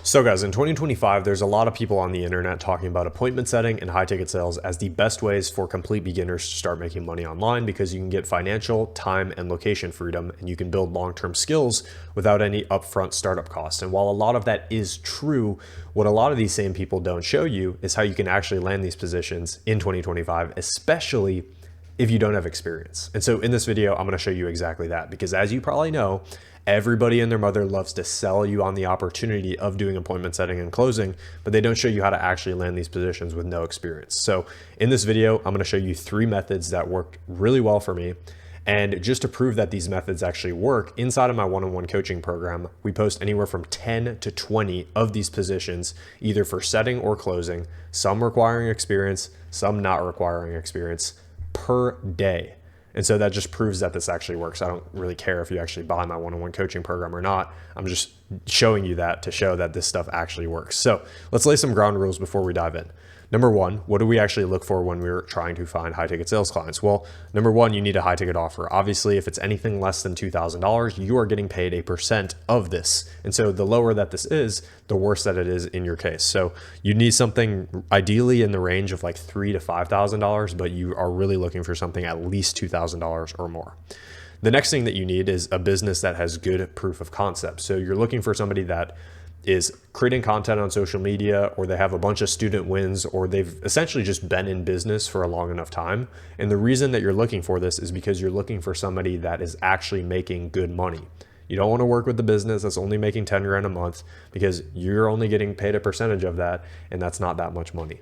So guys, in 2025, there's a lot of people on the internet talking about appointment setting and high ticket sales as the best ways for complete beginners to start making money online, because you can get financial, time, and location freedom, and you can build long-term skills without any upfront startup costs. And while a lot of that is true, what a lot of these same people don't show you is how you can actually land these positions in 2025, especially if you don't have experience. And so in this video, I'm gonna show you exactly that, because as you probably know, everybody and their mother loves to sell you on the opportunity of doing appointment setting and closing, but they don't show you how to actually land these positions with no experience. So in this video, I'm gonna show you 3 methods that worked really well for me. And just to prove that these methods actually work, inside of my one-on-one coaching program, we post anywhere from 10 to 20 of these positions, either for setting or closing, some requiring experience, some not requiring experience, per day. And so that just proves that this actually works. I don't really care if you actually buy my one-on-one coaching program or not. I'm just showing you that to show that this stuff actually works. So let's lay some ground rules before we dive in. Number one, what do we actually look for when we're trying to find high ticket sales clients? Well, number one, you need a high ticket offer. Obviously, if it's anything less than $2,000, you are getting paid a percent of this. And so the lower that this is, the worse that it is in your case. So you need something ideally in the range of like $3,000 to $5,000, but you are really looking for something at least $2,000 or more. The next thing that you need is a business that has good proof of concept. So you're looking for somebody that is creating content on social media, or they have a bunch of student wins, or they've essentially just been in business for a long enough time. And the reason that you're looking for this is because you're looking for somebody that is actually making good money. You don't want to work with the business that's only making 10 grand a month, because you're only getting paid a percentage of that, and that's not that much money.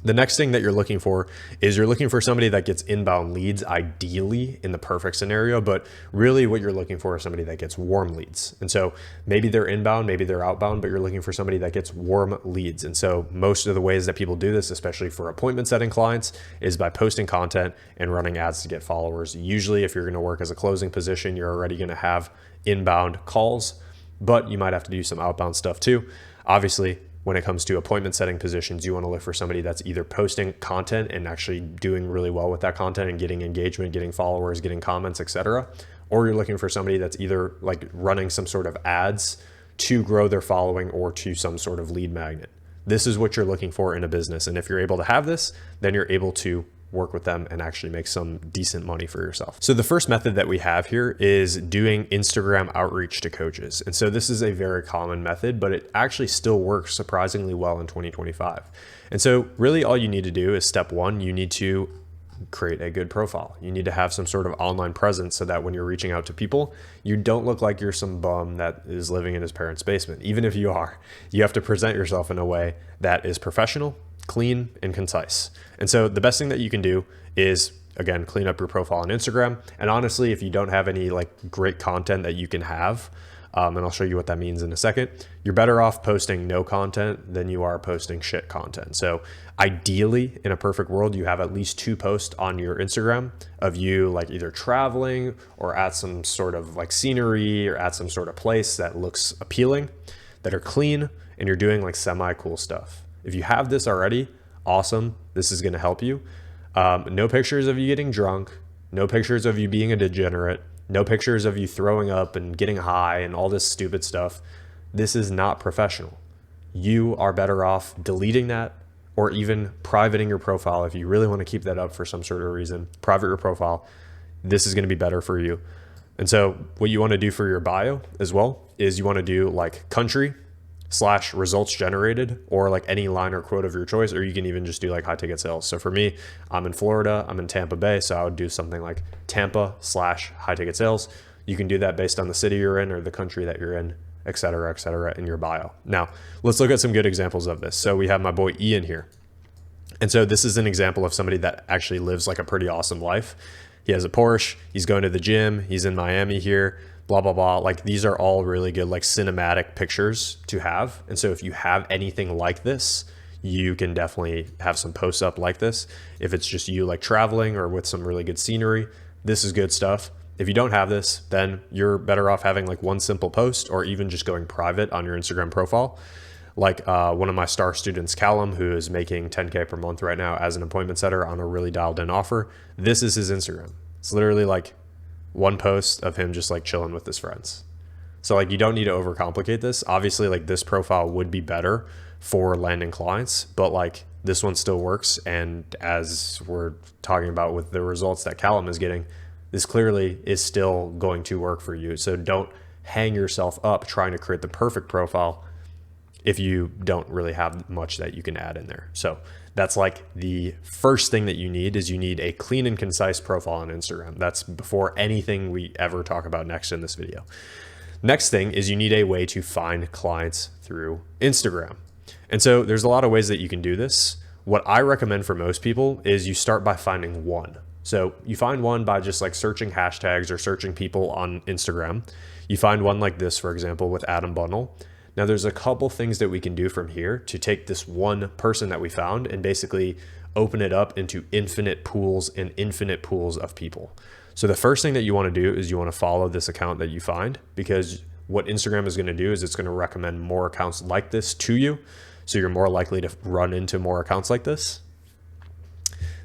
The next thing that you're looking for is you're looking for somebody that gets inbound leads, ideally in the perfect scenario, but really what you're looking for is somebody that gets warm leads. And so maybe they're inbound, maybe they're outbound, but you're looking for somebody that gets warm leads. And so most of the ways that people do this, especially for appointment setting clients, is by posting content and running ads to get followers. Usually if you're going to work as a closing position, you're already going to have inbound calls, but you might have to do some outbound stuff too. Obviously, when it comes to appointment setting positions, you want to look for somebody that's either posting content and actually doing really well with that content and getting engagement, getting followers, getting comments, etc. Or you're looking for somebody that's either like running some sort of ads to grow their following or to some sort of lead magnet. This is what you're looking for in a business. And if you're able to have this, then you're able to work with them and actually make some decent money for yourself. So the first method that we have here is doing Instagram outreach to coaches. And so this is a very common method, but it actually still works surprisingly well in 2025. And so really all you need to do is step one, you need to create a good profile. You need to have some sort of online presence so that when you're reaching out to people, you don't look like you're some bum that is living in his parents' basement. Even if you are, you have to present yourself in a way that is professional, clean, and concise. And so the best thing that you can do is, again, clean up your profile on Instagram. And honestly, if you don't have any like great content that you can have, and I'll show you what that means in a second, you're better off posting no content than you are posting shit content. So ideally, in a perfect world, you have at least 2 posts on your Instagram of you like either traveling or at some sort of like scenery or at some sort of place that looks appealing, that are clean, and you're doing like semi-cool stuff. If you have this already, awesome. This is going to help you. No pictures of you getting drunk, no pictures of you being a degenerate, no pictures of you throwing up and getting high and all this stupid stuff. This is not professional. You are better off deleting that or even privating your profile. If you really want to keep that up for some sort of reason, private your profile. This is going to be better for you. And so what you want to do for your bio as well is you want to do like country / results generated, or like any line or quote of your choice, or you can even just do like high ticket sales. So for me, I'm in Florida, I'm in Tampa Bay, so I would do something like Tampa / high ticket sales. You can do that based on the city you're in or the country that you're in, et cetera, in your bio. Now, let's look at some good examples of this. So we have my boy Ian here. And so this is an example of somebody that actually lives like a pretty awesome life. He has a Porsche, he's going to the gym, he's in Miami here, blah, blah, blah. Like these are all really good, like cinematic pictures to have. And so if you have anything like this, you can definitely have some posts up like this. If it's just you like traveling or with some really good scenery, this is good stuff. If you don't have this, then you're better off having like one simple post or even just going private on your Instagram profile. Like one of my star students, Callum, who is making 10K per month right now as an appointment setter on a really dialed in offer. This is his Instagram. It's literally like one post of him just like chilling with his friends. So like you don't need to overcomplicate this. Obviously, like this profile would be better for landing clients, but like this one still works. And as we're talking about with the results that Callum is getting, this clearly is still going to work for you. So don't hang yourself up trying to create the perfect profile if you don't really have much that you can add in there. So that's like the first thing that you need is you need a clean and concise profile on Instagram. That's before anything we ever talk about next in this video. Next thing is you need a way to find clients through Instagram. And so there's a lot of ways that you can do this. What I recommend for most people is you start by finding one. So you find one by just like searching hashtags or searching people on Instagram. You find one like this, for example, with Adam Bundle. Now there's a couple things that we can do from here to take this one person that we found and basically open it up into infinite pools and infinite pools of people. So the first thing that you want to do is you want to follow this account that you find, because what Instagram is going to do is it's going to recommend more accounts like this to you. So you're more likely to run into more accounts like this.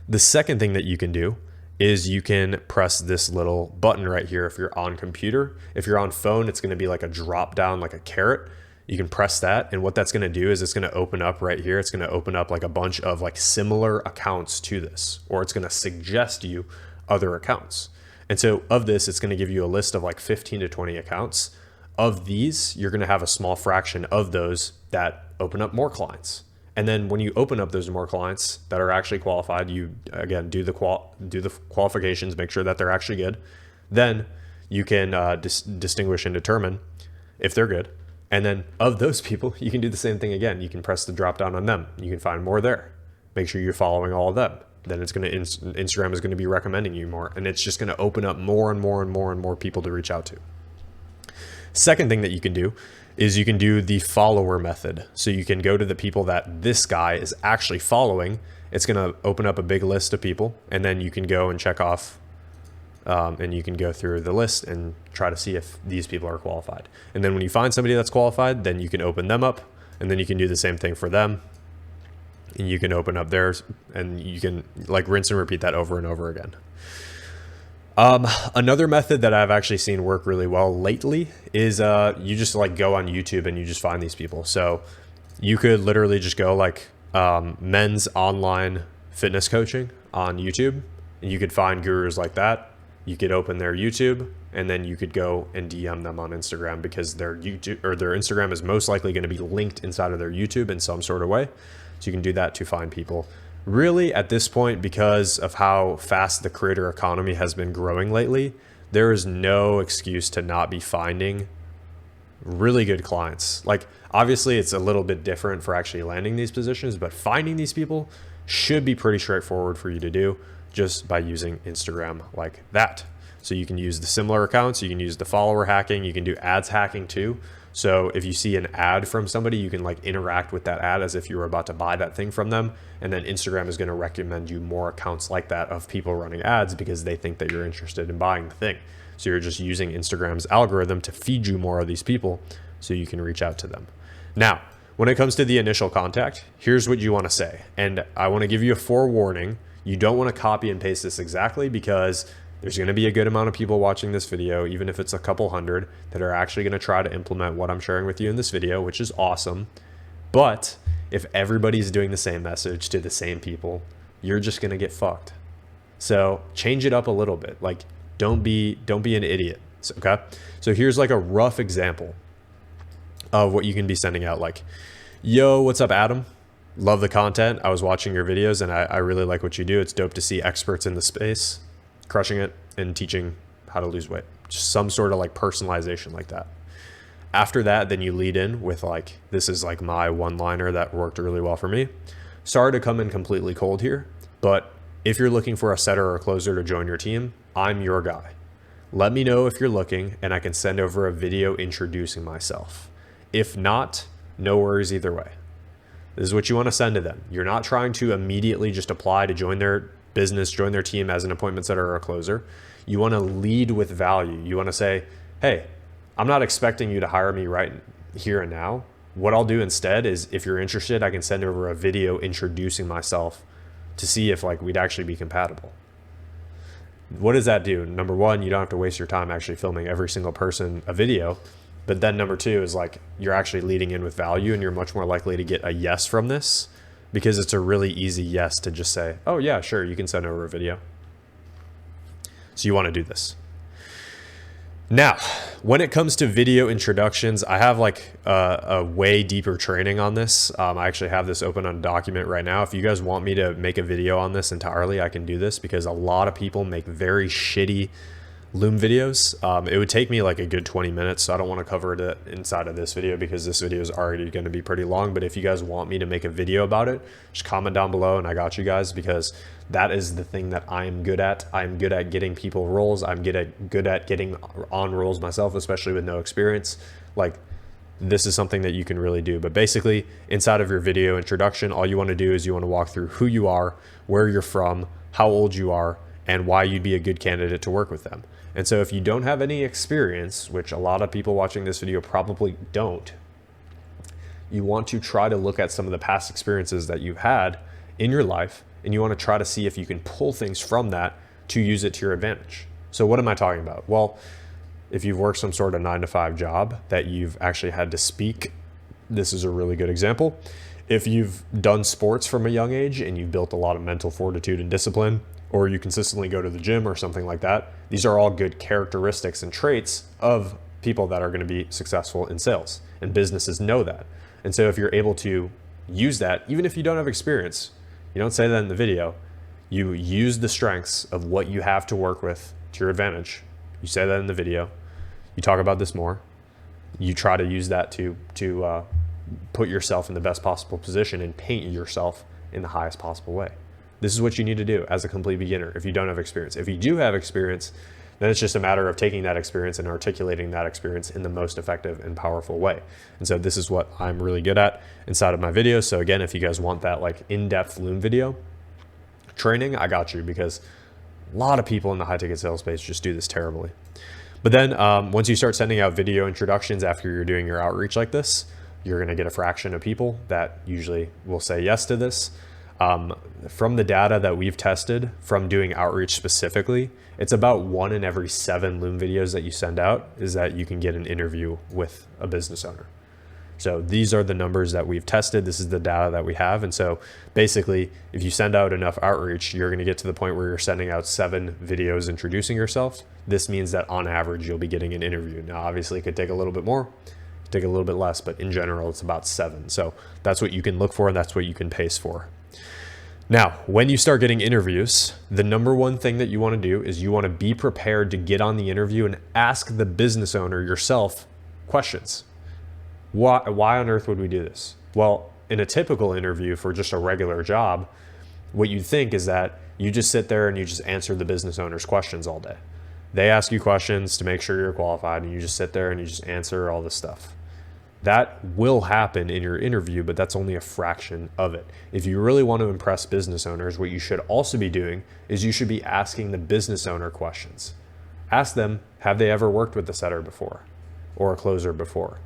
The second thing that you can do is you can press this little button right here if you're on computer. If you're on phone, it's going to be like a drop down, like a caret. You can press that, and what that's going to do is it's going to open up right here. It's going to open up like a bunch of like similar accounts to this, or it's going to suggest you other accounts. And so of this, it's going to give you a list of like 15 to 20 accounts. Of these, you're going to have a small fraction of those that open up more clients. And then when you open up those more clients that are actually qualified, you again do the qualifications, make sure that they're actually good. Then you can distinguish and determine if they're good. And then of those people, you can do the same thing again. You can press the drop down on them. You can find more there. Make sure you're following all of them. Then it's going to Instagram is going to be recommending you more, and it's just going to open up more and more and more and more people to reach out to. Second thing that you can do is you can do the follower method. So you can go to the people that this guy is actually following. It's going to open up a big list of people, and then you can go and check off and you can go through the list and try to see if these people are qualified. And then when you find somebody that's qualified, then you can open them up, and then you can do the same thing for them. And you can open up theirs, and you can like rinse and repeat that over and over again. Another method that I've actually seen work really well lately is you just like go on YouTube and you just find these people. So you could literally just go like men's online fitness coaching on YouTube, and you could find gurus like that. You could open their YouTube, and then you could go and DM them on Instagram, because their YouTube or their Instagram is most likely going to be linked inside of their YouTube in some sort of way. So you can do that to find people. Really, at this point, because of how fast the creator economy has been growing lately, there is no excuse to not be finding really good clients. Like, obviously, it's a little bit different for actually landing these positions, but finding these people should be pretty straightforward for you to do just by using Instagram like that. So you can use the similar accounts, you can use the follower hacking, you can do ads hacking too. So if you see an ad from somebody, you can like interact with that ad as if you were about to buy that thing from them. And then Instagram is going to recommend you more accounts like that of people running ads because they think that you're interested in buying the thing. So you're just using Instagram's algorithm to feed you more of these people so you can reach out to them. Now, when it comes to the initial contact, here's what you want to say. And I want to give you a forewarning. You don't want to copy and paste this exactly, because there's going to be a good amount of people watching this video, even if it's a couple hundred, that are actually going to try to implement what I'm sharing with you in this video, which is awesome. But if everybody's doing the same message to the same people, you're just going to get fucked. So change it up a little bit. Like, don't be an idiot. Okay. So here's like a rough example of what you can be sending out. Like, yo, what's up, Adam? Love the content. I was watching your videos and I really like what you do. It's dope to see experts in the space crushing it and teaching how to lose weight. Just some sort of like personalization like that. After that, then you lead in with like, this is like my one-liner that worked really well for me. Sorry to come in completely cold here, but if you're looking for a setter or a closer to join your team, I'm your guy. Let me know if you're looking and I can send over a video introducing myself. If not, no worries either way. This is what you want to send to them. You're not trying to immediately just apply to join their business, join their team as an appointment setter or a closer. You want to lead with value. You want to say, hey, I'm not expecting you to hire me right here and now. What I'll do instead is, if you're interested, I can send over a video introducing myself to see if like we'd actually be compatible. What does that do? Number one, you don't have to waste your time actually filming every single person a video. But then number two is like, you're actually leading in with value, and you're much more likely to get a yes from this, because it's a really easy yes to just say, oh yeah, sure, you can send over a video. So you want to do this. Now, when it comes to video introductions, I have like a way deeper training on this. I actually have this open on a document right now. If you guys want me to make a video on this entirely, I can do this, because a lot of people make very shitty Loom videos. It would take me like a good 20 minutes. So I don't want to cover it inside of this video, because this video is already going to be pretty long. But if you guys want me to make a video about it, just comment down below and I got you guys, because that is the thing that I am good at. I'm good at getting people roles. I'm good at getting on roles myself, especially with no experience. Like, this is something that you can really do. But basically, inside of your video introduction, all you want to do is you want to walk through who you are, where you're from, how old you are, and why you'd be a good candidate to work with them. And so if you don't have any experience, which a lot of people watching this video probably don't, you want to try to look at some of the past experiences that you've had in your life, and you want to try to see if you can pull things from that to use it to your advantage. So what am I talking about? Well, if you've worked some sort of 9-to-5 job that you've actually had to speak, this is a really good example. If you've done sports from a young age and you've built a lot of mental fortitude and discipline, or you consistently go to the gym or something like that, these are all good characteristics and traits of people that are going to be successful in sales, and businesses know that. And so if you're able to use that, even if you don't have experience, you don't say that in the video, you use the strengths of what you have to work with to your advantage. You say that in the video, you talk about this more, you try to use that to put yourself in the best possible position and paint yourself in the highest possible way. This is what you need to do as a complete beginner if you don't have experience. If you do have experience, then it's just a matter of taking that experience and articulating that experience in the most effective and powerful way. And so this is what I'm really good at inside of my videos. So again, if you guys want that like in-depth Loom video training, I got you, because a lot of people in the high ticket sales space just do this terribly. But then once you start sending out video introductions after you're doing your outreach like this, you're going to get a fraction of people that usually will say yes to this. From the data that we've tested from doing outreach specifically, it's about 1 in every 7 Loom videos that you send out is that you can get an interview with a business owner. So these are the numbers that we've tested. This is the data that we have. And so basically, if you send out enough outreach, you're going to get to the point where you're sending out 7 videos introducing yourself. This means that on average, you'll be getting an interview. Now, obviously, it could take a little bit more, take a little bit less, but in general, it's about 7. So that's what you can look for, and that's what you can pace for. Now, when you start getting interviews, the number one thing that you want to do is you want to be prepared to get on the interview and ask the business owner yourself questions. Why on earth would we do this? Well, in a typical interview for just a regular job, what you'd think is that you just sit there and you just answer the business owner's questions all day. They ask you questions to make sure you're qualified, and you just sit there and you just answer all this stuff. That will happen in your interview, but that's only a fraction of it. If you really want to impress business owners, what you should also be doing is you should be asking the business owner questions. Ask them, have they ever worked with a setter before or a closer before?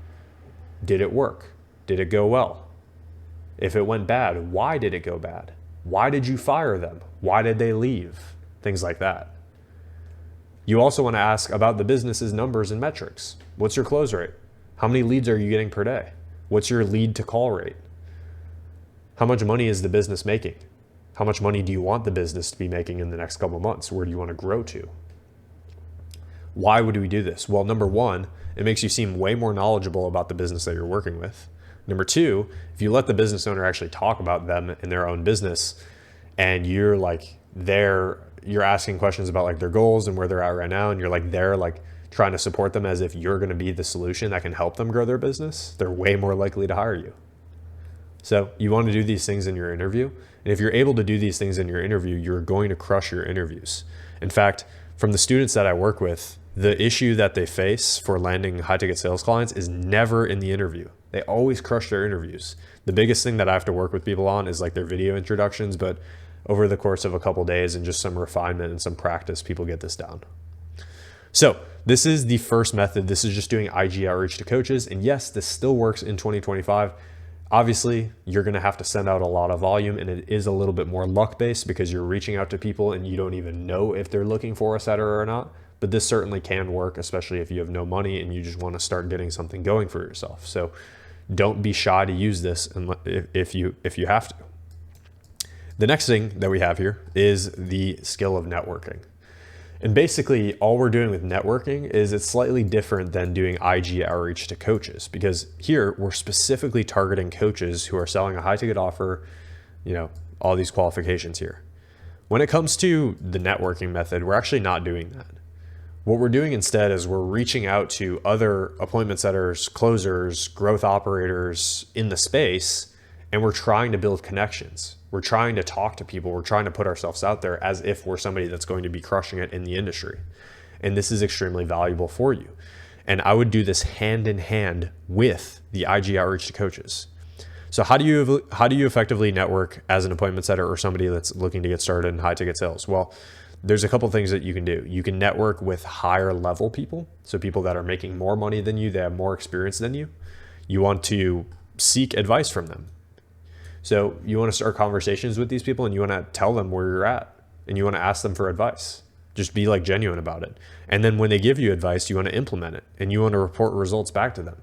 Did it work? Did it go well? If it went bad, why did it go bad? Why did you fire them? Why did they leave? Things like that. You also want to ask about the business's numbers and metrics. What's your close rate? How many leads are you getting per day? What's your lead to call rate? How much money is the business making? How much money do you want the business to be making in the next couple of months? Where do you want to grow to? Why would we do this? Well, number one, it makes you seem way more knowledgeable about the business that you're working with. Number two, if you let the business owner actually talk about them in their own business, and you're like you're asking questions about like their goals and where they're at right now, and you're like trying to support them as if you're going to be the solution that can help them grow their business, they're way more likely to hire you. So you want to do these things in your interview. And if you're able to do these things in your interview, you're going to crush your interviews. In fact, from the students that I work with, the issue that they face for landing high ticket sales clients is never in the interview. They always crush their interviews. The biggest thing that I have to work with people on is like their video introductions, but over the course of a couple of days and just some refinement and some practice, people get this down. So this is the first method. This is just doing IG outreach to coaches. And yes, this still works in 2025. Obviously, you're going to have to send out a lot of volume, and it is a little bit more luck-based because you're reaching out to people and you don't even know if they're looking for a setter or not. but this certainly can work, especially if you have no money and you just want to start getting something going for yourself. So don't be shy to use this if you have to. The next thing that we have here is the skill of networking. And basically all we're doing with networking is it's slightly different than doing IG outreach to coaches, because here we're specifically targeting coaches who are selling a high ticket offer, all these qualifications here. When it comes to the networking method, we're actually not doing that. What we're doing instead is we're reaching out to other appointment setters, closers, growth operators in the space, and we're trying to build connections. We're trying to talk to people. We're trying to put ourselves out there as if we're somebody that's going to be crushing it in the industry. And this is extremely valuable for you. And I would do this hand in hand with the IG outreach to coaches. So how do you effectively network as an appointment setter or somebody that's looking to get started in high ticket sales? Well, there's a couple things that you can do. You can network with higher level people. So people that are making more money than you, they have more experience than you. You want to seek advice from them. So you want to start conversations with these people and you want to tell them where you're at and you want to ask them for advice. Just be genuine about it. And then when they give you advice, you want to implement it and you want to report results back to them.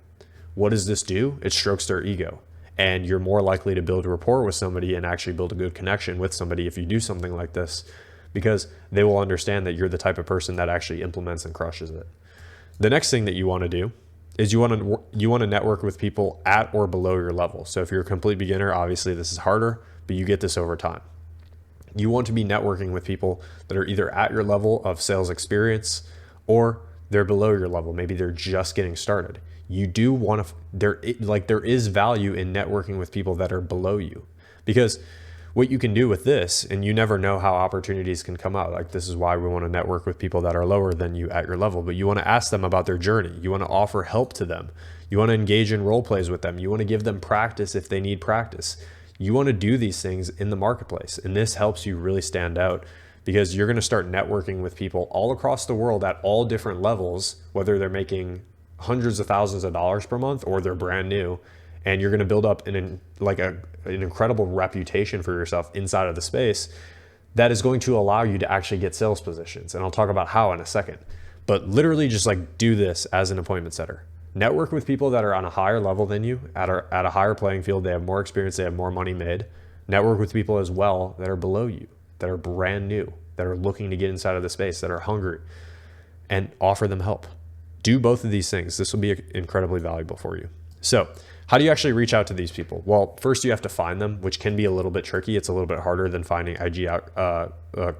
What does this do? It strokes their ego. And you're more likely to build a rapport with somebody and actually build a good connection with somebody if you do something like this, because they will understand that you're the type of person that actually implements and crushes it. The next thing that you want to do is you want to network with people at or below your level. So if you're a complete beginner, obviously this is harder, but you get this over time. You want to be networking with people that are either at your level of sales experience or they're below your level. Maybe they're just getting started. You do want to, there is value in networking with people that are below you, because what you can do with this, and you never know how opportunities can come out. This is why we want to network with people that are lower than you at your level, but you want to ask them about their journey. You want to offer help to them. You want to engage in role plays with them. You want to give them practice if they need practice. You want to do these things in the marketplace. And this helps you really stand out, because you're going to start networking with people all across the world at all different levels, whether they're making hundreds of thousands of dollars per month or they're brand new. And you're going to build up an incredible reputation for yourself inside of the space that is going to allow you to actually get sales positions. And I'll talk about how in a second. But literally just do this as an appointment setter. Network with people that are on a higher level than you, at a higher playing field. They have more experience. They have more money made. Network with people as well that are below you, that are brand new, that are looking to get inside of the space, that are hungry, and offer them help. Do both of these things. This will be incredibly valuable for you. So how do you actually reach out to these people? Well, first you have to find them, which can be a little bit tricky. It's a little bit harder than finding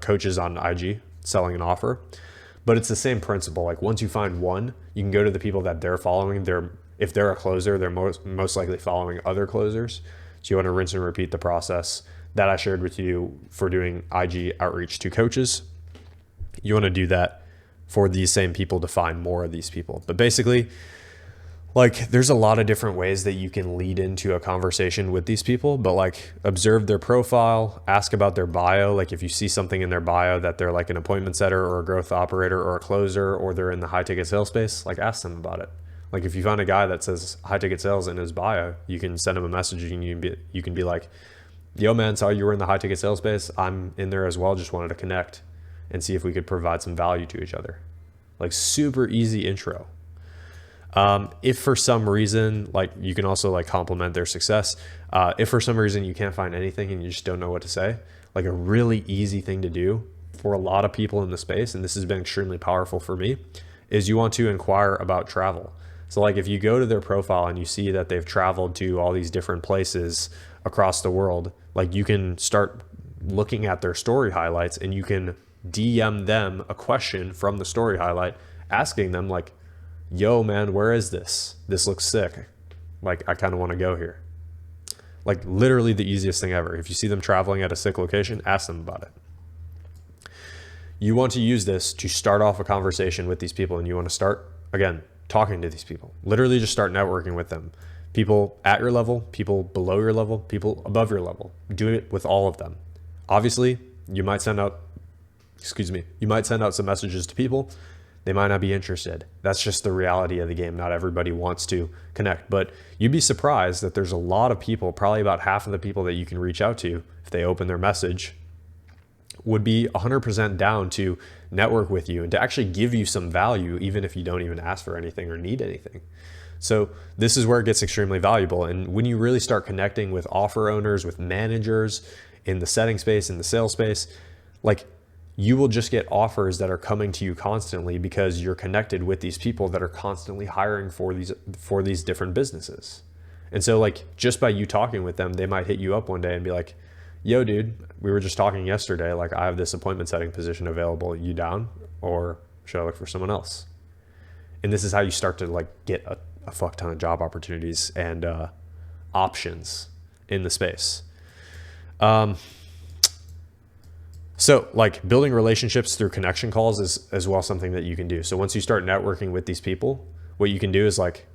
coaches on IG selling an offer, but it's the same principle. Once you find one, you can go to the people that they're following. If they're a closer, they're most likely following other closers. So you want to rinse and repeat the process that I shared with you for doing IG outreach to coaches. You want to do that for these same people to find more of these people. But basically, there's a lot of different ways that you can lead into a conversation with these people, but observe their profile, ask about their bio. If you see something in their bio that they're an appointment setter or a growth operator or a closer, or they're in the high ticket sales space, ask them about it. If you find a guy that says high ticket sales in his bio, you can send him a message and you can be like, yo man, saw you were in the high ticket sales space. I'm in there as well. Just wanted to connect and see if we could provide some value to each other. Super easy intro. If for some reason, you can also compliment their success. If for some reason you can't find anything and you just don't know what to say, a really easy thing to do for a lot of people in the space, and this has been extremely powerful for me, is you want to inquire about travel. So if you go to their profile and you see that they've traveled to all these different places across the world, you can start looking at their story highlights and you can DM them a question from the story highlight, asking them yo man, where is this? This looks sick. I kind of want to go here. Literally the easiest thing ever. If you see them traveling at a sick location, ask them about it. You want to use this to start off a conversation with these people, and you want to start, again, talking to these people. Literally just start networking with them. People at your level, people below your level, people above your level. Do it with all of them. Obviously, you might send out some messages to people. They might not be interested. That's just the reality of the game. Not everybody wants to connect, but you'd be surprised that there's a lot of people, probably about half of the people that you can reach out to, if they open their message, would be 100% down to network with you and to actually give you some value, even if you don't even ask for anything or need anything. So this is where it gets extremely valuable. And when you really start connecting with offer owners, with managers in the setting space, in the sales space, like, you will just get offers that are coming to you constantly because you're connected with these people that are constantly hiring for these different businesses. And so, like, just by you talking with them, they might hit you up one day and be like, yo, dude, we were just talking yesterday, like, I have this appointment setting position available. You down? Or should I look for someone else? And this is how you start to, like, get a fuck ton of job opportunities and options in the space. So, like, building relationships through connection calls is as well something that you can do. So once you start networking with these people, what you can do is like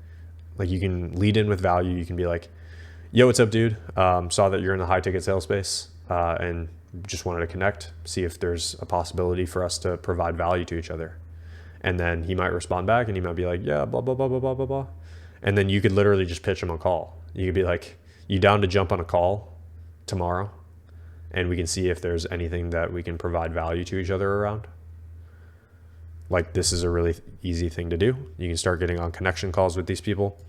you can lead in with value. You can be like, yo, what's up, dude? Saw that you're in the high ticket sales space and just wanted to connect, see if there's a possibility for us to provide value to each other. And then he might respond back and he might be like, yeah, blah, blah, blah, blah, blah, blah, blah. And then you could literally just pitch him a call. You could be like, you down to jump on a call tomorrow? And we can see if there's anything that we can provide value to each other around. Like, this is a really easy thing to do. You can start getting on connection calls with these people.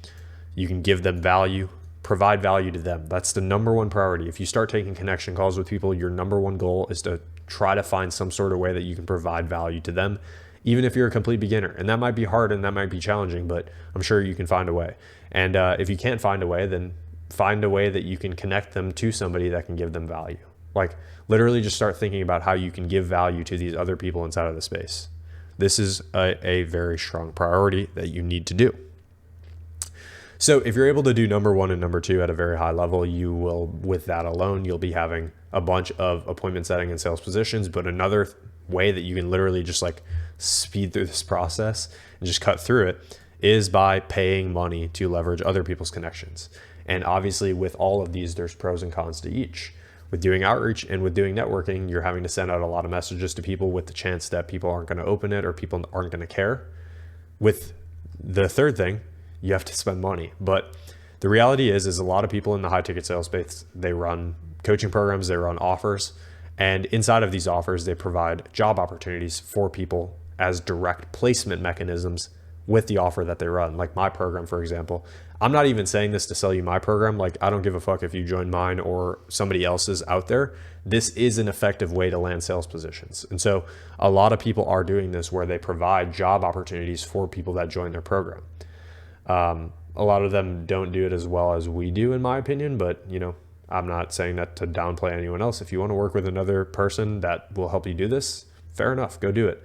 You can give them value, provide value to them. That's the number one priority. If you start taking connection calls with people, your number one goal is to try to find some sort of way that you can provide value to them, even if you're a complete beginner. And that might be hard and that might be challenging, but I'm sure you can find a way. And if you can't find a way, then find a way that you can connect them to somebody that can give them value. Like, literally just start thinking about how you can give value to these other people inside of the space. This is a very strong priority that you need to do. So if you're able to do number one and number two at a very high level, you will, with that alone, you'll be having a bunch of appointment setting and sales positions. But another way that you can literally just like speed through this process and just cut through it is by paying money to leverage other people's connections. And obviously with all of these, there's pros and cons to each. With doing outreach and with doing networking, you're having to send out a lot of messages to people with the chance that people aren't going to open it or people aren't going to care. With the third thing, you have to spend money. But the reality is a lot of people in the high ticket sales space, they run coaching programs, they run offers. And inside of these offers, they provide job opportunities for people as direct placement mechanisms with the offer that they run. Like my program, for example, I'm not even saying this to sell you my program. Like, I don't give a fuck if you join mine or somebody else's out there. This is an effective way to land sales positions. And so a lot of people are doing this where they provide job opportunities for people that join their program. A lot of them don't do it as well as we do, in my opinion, but you know, I'm not saying that to downplay anyone else. If you want to work with another person that will help you do this, fair enough, go do it.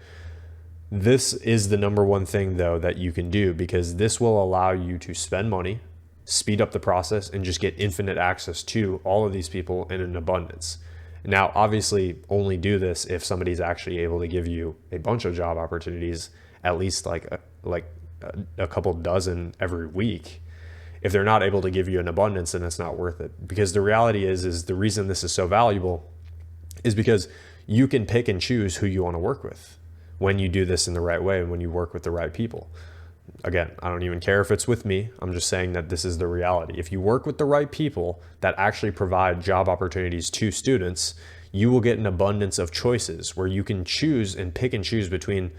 This is the number one thing though that you can do, because this will allow you to spend money, speed up the process, and just get infinite access to all of these people in an abundance. Now, obviously only do this if somebody's actually able to give you a bunch of job opportunities, at least like a couple dozen every week. If they're not able to give you an abundance, then it's not worth it. Because the reality is the reason this is so valuable is because you can pick and choose who you want to work with when you do this in the right way and when you work with the right people. Again, I don't even care if it's with me. I'm just saying that this is the reality. If you work with the right people that actually provide job opportunities to students, you will get an abundance of choices where you can choose and pick and choose between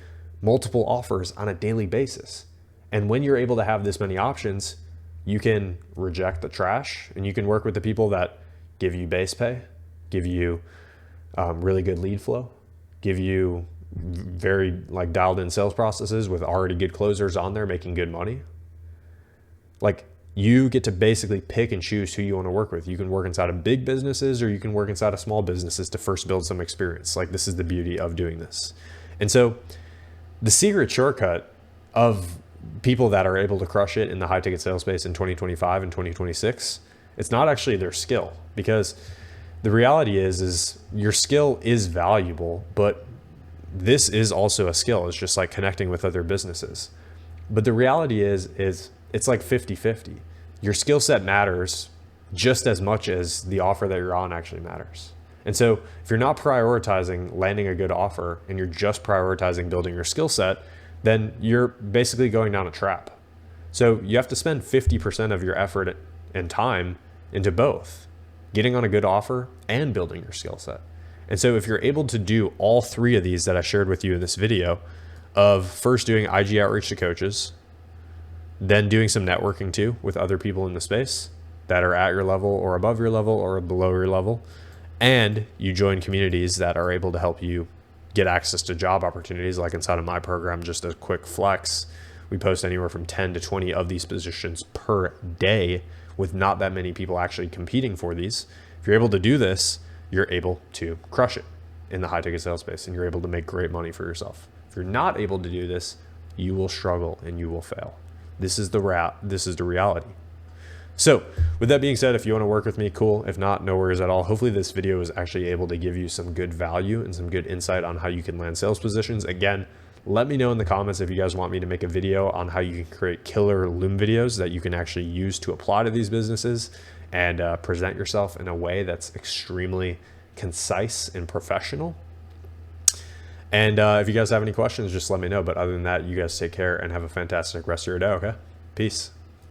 multiple offers on a daily basis. And when you're able to have this many options, you can reject the trash and you can work with the people that give you base pay, give you really good lead flow, give you very like dialed in sales processes with already good closers on there making good money. Like, you get to basically pick and choose who you want to work with. You can work inside of big businesses or you can work inside of small businesses to first build some experience. Like, this is the beauty of doing this. And so the secret shortcut of people that are able to crush it in the high ticket sales space in 2025 and 2026, it's not actually their skill, because the reality is your skill is valuable, but this is also a skill. It's just like connecting with other businesses. But the reality is it's like 50-50. Your skill set matters just as much as the offer that you're on actually matters. And so if you're not prioritizing landing a good offer and you're just prioritizing building your skill set, then you're basically going down a trap. So you have to spend 50% of your effort and time into both, getting on a good offer and building your skill set. And so if you're able to do all three of these that I shared with you in this video, of first doing IG outreach to coaches, then doing some networking too with other people in the space that are at your level or above your level or below your level, and you join communities that are able to help you get access to job opportunities. Like inside of my program, just a quick flex, we post anywhere from 10 to 20 of these positions per day with not that many people actually competing for these. If you're able to do this, you're able to crush it in the high ticket sales space, and you're able to make great money for yourself. If you're not able to do this, you will struggle and you will fail. This is the reality. So with that being said, if you want to work with me, cool. If not, no worries at all. Hopefully this video is actually able to give you some good value and some good insight on how you can land sales positions. Again, let me know in the comments if you guys want me to make a video on how you can create killer Loom videos that you can actually use to apply to these businesses and present yourself in a way that's extremely concise and professional. And if you guys have any questions, just let me know. But other than that, you guys take care and have a fantastic rest of your day, okay? Peace.